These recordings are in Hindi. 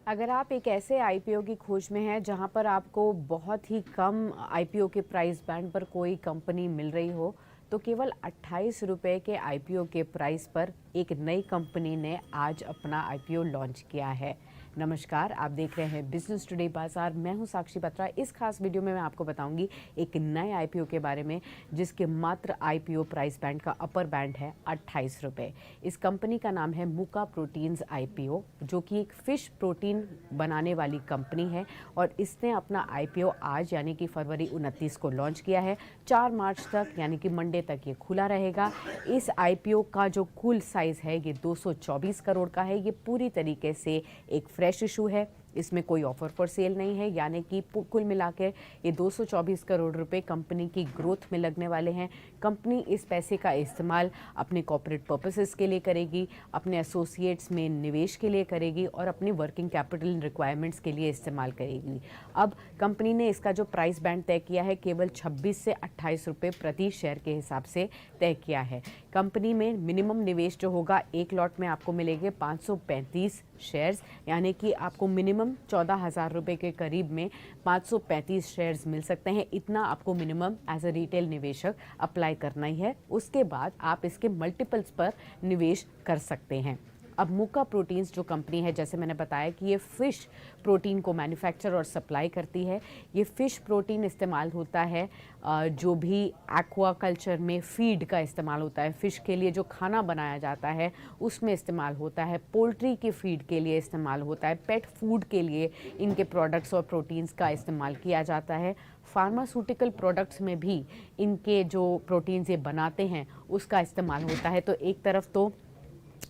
अगर आप एक ऐसे आईपीओ की खोज में हैं जहां पर आपको बहुत ही कम आईपीओ के प्राइस बैंड पर कोई कंपनी मिल रही हो, तो केवल 28 रुपये के आईपीओ के प्राइस पर एक नई कंपनी ने आज अपना आईपीओ लॉन्च किया है। नमस्कार, आप देख रहे हैं बिजनेस टुडे बाजार। मैं हूं साक्षी बत्रा। इस खास वीडियो में मैं आपको बताऊंगी एक नए आईपीओ के बारे में जिसके मात्र आईपीओ प्राइस बैंड का अपर बैंड है 28 रुपये। इस कंपनी का नाम है मुका प्रोटीन्स आईपीओ, जो कि एक फिश प्रोटीन बनाने वाली कंपनी है और इसने अपना आईपीओ आज यानी कि फरवरी 29 को लॉन्च किया है। 4 मार्च तक यानी कि मंडे तक ये खुला रहेगा। इस आईपीओ का जो कुल साइज है ये 224 करोड़ का है। ये पूरी तरीके से एक फ्रेश इशू है, इसमें कोई ऑफर फॉर सेल नहीं है, यानी कि कुल मिलाकर ये 224 करोड़ रुपए कंपनी की ग्रोथ में लगने वाले हैं। कंपनी इस पैसे का इस्तेमाल अपने कॉर्पोरेट पर्पसेस के लिए करेगी, अपने एसोसिएट्स में निवेश के लिए करेगी और अपनी वर्किंग कैपिटल रिक्वायरमेंट्स के लिए इस्तेमाल करेगी। अब कंपनी ने इसका जो प्राइस बैंड तय किया है केवल 26 से 28 रुपये प्रति शेयर के हिसाब से तय किया है। कंपनी में मिनिमम निवेश जो होगा, एक लॉट में आपको मिलेंगे 535 शेयर्स, यानी कि आपको मिनिमम 14,000 रुपये के करीब में 535 शेयर्स मिल सकते हैं। इतना आपको मिनिमम एज अ रिटेल निवेशक अप्लाई करना ही है। उसके बाद आप इसके मल्टीपल्स पर निवेश कर सकते हैं। अब मुका प्रोटीन्स जो कंपनी है, जैसे मैंने बताया कि ये फ़िश प्रोटीन को मैन्युफैक्चर और सप्लाई करती है। ये फ़िश प्रोटीन इस्तेमाल होता है जो भी एक्वा कल्चर में फीड का इस्तेमाल होता है, फ़िश के लिए जो खाना बनाया जाता है उसमें इस्तेमाल होता है, पोल्ट्री के फीड के लिए इस्तेमाल होता है, पेट फूड के लिए इनके प्रोडक्ट्स और प्रोटीन्स का इस्तेमाल किया जाता है। फार्मास्यूटिकल प्रोडक्ट्स में भी इनके जो प्रोटीन्स ये बनाते हैं उसका इस्तेमाल होता है। तो एक तरफ तो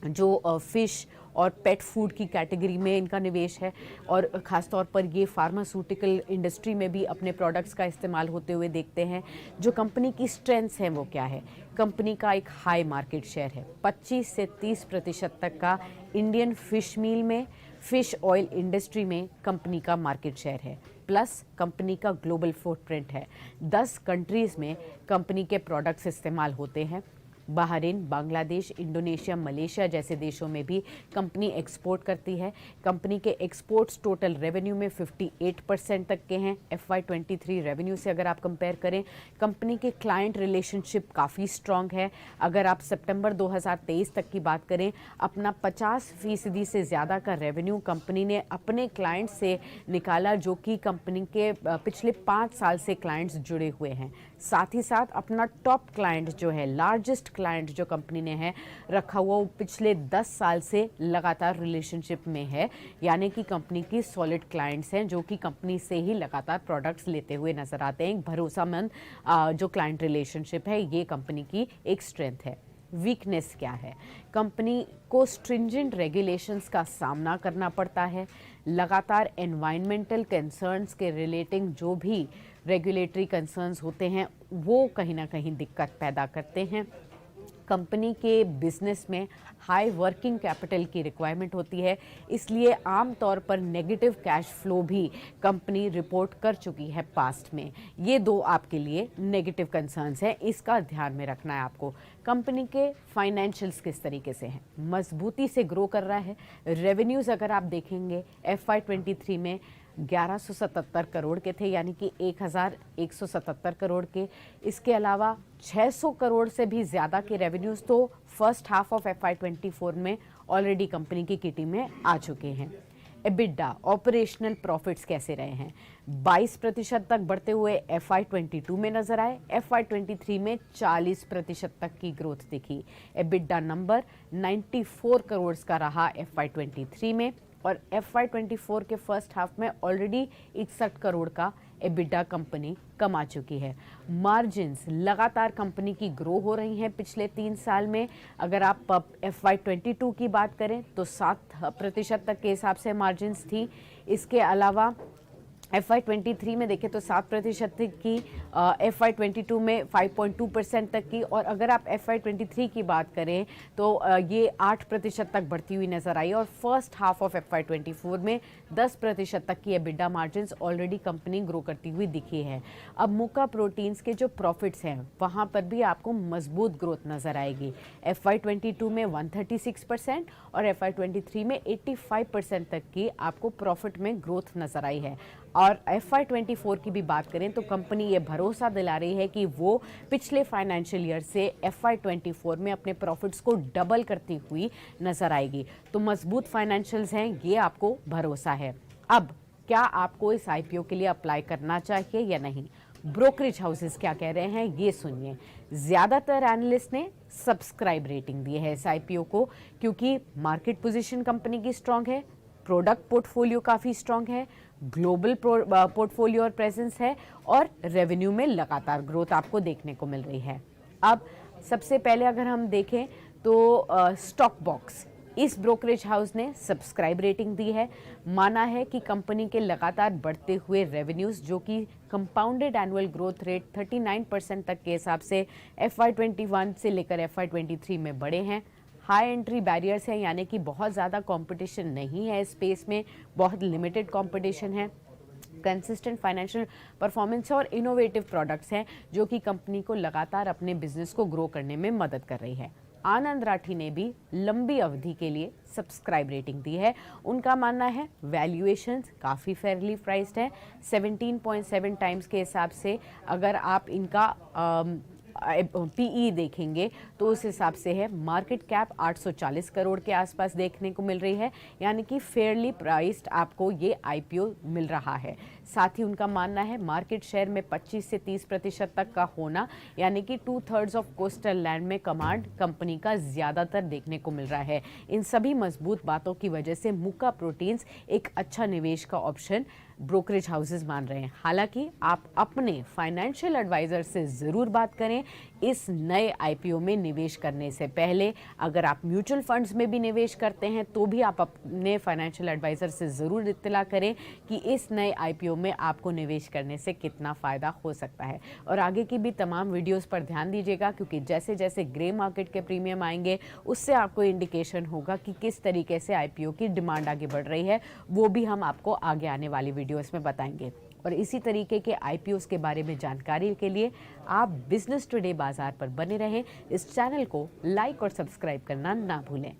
जो फ़िश और पेट फूड की कैटेगरी में इनका निवेश है और ख़ास तौर पर ये फार्मास्यूटिकल इंडस्ट्री में भी अपने प्रोडक्ट्स का इस्तेमाल होते हुए देखते हैं। जो कंपनी की स्ट्रेंथ्स हैं वो क्या है? कंपनी का एक हाई मार्केट शेयर है, 25 से 30% तक का इंडियन फिश मील में, फिश ऑयल इंडस्ट्री में कंपनी का मार्केट शेयर है। प्लस कंपनी का ग्लोबल फुटप्रिंट है, 10 कंट्रीज़ में कंपनी के प्रोडक्ट्स इस्तेमाल होते हैं। बहरीन, बांग्लादेश, इंडोनेशिया, मलेशिया जैसे देशों में भी कंपनी एक्सपोर्ट करती है। कंपनी के एक्सपोर्ट्स टोटल रेवेन्यू में 58% तक के हैं। FY23 रेवेन्यू से अगर आप कंपेयर करें, कंपनी के क्लाइंट रिलेशनशिप काफ़ी स्ट्रॉन्ग है। अगर आप सितंबर 2023 तक की बात करें, अपना 50% से ज़्यादा का रेवेन्यू कंपनी ने अपने क्लाइंट से निकाला, जो कि कंपनी के पिछले 5 साल से क्लाइंट्स जुड़े हुए हैं। साथ ही साथ अपना टॉप क्लाइंट जो है, लार्जेस्ट क्लाइंट जो कंपनी ने है रखा हुआ, वो पिछले 10 साल से लगातार रिलेशनशिप में है, यानी कि कंपनी की सॉलिड क्लाइंट्स हैं जो कि कंपनी से ही लगातार प्रोडक्ट्स लेते हुए नजर आते हैं। एक भरोसामंद जो क्लाइंट रिलेशनशिप है, ये कंपनी की एक स्ट्रेंथ है। वीकनेस क्या है? कंपनी को स्ट्रिंजेंट रेगुलेशंस का सामना करना पड़ता है। लगातार एनवायरमेंटल कंसर्न्स के रिलेटिंग जो भी रेगुलेटरी कंसर्न्स होते हैं वो कहीं ना कहीं दिक्कत पैदा करते हैं। कंपनी के बिजनेस में हाई वर्किंग कैपिटल की रिक्वायरमेंट होती है, इसलिए आमतौर पर नेगेटिव कैश फ्लो भी कंपनी रिपोर्ट कर चुकी है पास्ट में। ये दो आपके लिए नेगेटिव कंसर्न्स हैं, इसका ध्यान में रखना है आपको। कंपनी के फाइनेंशियल्स किस तरीके से हैं? मजबूती से ग्रो कर रहा है। रेवेन्यूज़ अगर आप देखेंगे FY23 में 1177 करोड़ के थे, यानी कि 1177 करोड़ के। इसके अलावा 600 करोड़ से भी ज़्यादा के रेवेन्यूज़ तो फर्स्ट हाफ ऑफ FY24 में ऑलरेडी कंपनी की किटी में आ चुके हैं। एबिडा, ऑपरेशनल प्रॉफिट्स कैसे रहे हैं? 22% तक बढ़ते हुए FY22 में नजर आए। FY23 में 40% तक की ग्रोथ दिखी। एबिडा नंबर 94 करोड़ का रहा FY23 में और FY24 के फर्स्ट हाफ में ऑलरेडी 61 करोड़ का एबिडा कंपनी कमा चुकी है। मार्जिन्स लगातार कंपनी की ग्रो हो रही हैं पिछले 3 साल में। अगर आप FY22 की बात करें तो 7% तक के हिसाब से मार्जिन्स थी। इसके अलावा FY23 में देखें तो 7% की, FY22 में 5.2% तक की, और अगर आप FY23 की बात करें तो ये 8% तक बढ़ती हुई नजर आई, और फर्स्ट हाफ ऑफ FY24 में 10% तक की EBITDA margins already company grow करती हुई दिखी है। अब मुका प्रोटीन्स के जो प्रॉफिट्स हैं वहाँ पर भी आपको मजबूत ग्रोथ नजर आएगी। FY22 में 136% और FY23 में 85% तक की आपको प्रॉफिट में ग्रोथ नजर आई है। और FY24 की भी बात करें तो कंपनी ये भरोसा दिला रही है कि वो पिछले फाइनेंशियल ईयर से FY24 में अपने प्रॉफिट्स को डबल करती हुई नजर आएगी। तो मजबूत फाइनेंशियल्स हैं, ये आपको भरोसा है। अब क्या आपको इस IPO के लिए अप्लाई करना चाहिए या नहीं, ब्रोकरेज हाउसेस क्या कह रहे हैं ये सुनिए। ज्यादातर एनालिस्ट ने सब्सक्राइब रेटिंग दी है इस IPO को, क्योंकि मार्केट पोजीशन कंपनी की स्ट्रांग है, प्रोडक्ट पोर्टफोलियो काफ़ी स्ट्रांग है, ग्लोबल पोर्टफोलियो और प्रेजेंस है, और रेवेन्यू में लगातार ग्रोथ आपको देखने को मिल रही है। अब सबसे पहले अगर हम देखें तो स्टॉक बॉक्स, इस ब्रोकरेज हाउस ने सब्सक्राइब रेटिंग दी है। माना है कि कंपनी के लगातार बढ़ते हुए रेवेन्यूज, जो कि कंपाउंडेड एनुअल ग्रोथ रेट 39% तक के हिसाब से FY21 से लेकर FY23 में बढ़े हैं। हाई एंट्री बैरियर्स हैं, यानी कि बहुत ज़्यादा कंपटीशन नहीं है इस स्पेस में, बहुत लिमिटेड कंपटीशन है। कंसिस्टेंट फाइनेंशियल परफॉर्मेंस और इनोवेटिव प्रोडक्ट्स हैं जो कि कंपनी को लगातार अपने बिजनेस को ग्रो करने में मदद कर रही है। आनंद राठी ने भी लंबी अवधि के लिए सब्सक्राइब रेटिंग दी है। उनका मानना है वैल्यूएशंस काफ़ी फेयरली प्राइस्ड है। 17.7 टाइम्स के हिसाब से अगर आप इनका PE देखेंगे तो उस हिसाब से है। मार्केट कैप 840 करोड़ के आसपास देखने को मिल रही है, यानी कि फेयरली प्राइस्ड आपको ये IPO मिल रहा है। साथ ही उनका मानना है मार्केट शेयर में 25 से 30% तक का होना, यानी कि 2/3 ऑफ कोस्टल लैंड में कमांड कंपनी का ज़्यादातर देखने को मिल रहा है। इन सभी मजबूत बातों की वजह से मुका प्रोटीन्स एक अच्छा निवेश का ऑप्शन ब्रोकरेज हाउसेस मान रहे हैं। हालांकि आप अपने फाइनेंशियल एडवाइजर से ज़रूर बात करें इस नए IPO में निवेश करने से पहले। अगर आप म्यूचुअल फंड्स में भी निवेश करते हैं तो भी आप अपने फाइनेंशियल एडवाइजर से ज़रूर इत्तला करें कि इस नए IPO में आपको निवेश करने से कितना फ़ायदा हो सकता है। और आगे की भी तमाम वीडियोस पर ध्यान दीजिएगा, क्योंकि जैसे जैसे ग्रे मार्केट के प्रीमियम आएंगे उससे आपको इंडिकेशन होगा कि किस तरीके से IPO की डिमांड आगे बढ़ रही है, वो भी हम आपको आगे आने वाली वीडियोस में बताएंगे। और इसी तरीके के IPOs के बारे में जानकारी के लिए आप बिजनेस टुडे बाजार पर बने रहें। इस चैनल को लाइक और सब्सक्राइब करना ना भूलें।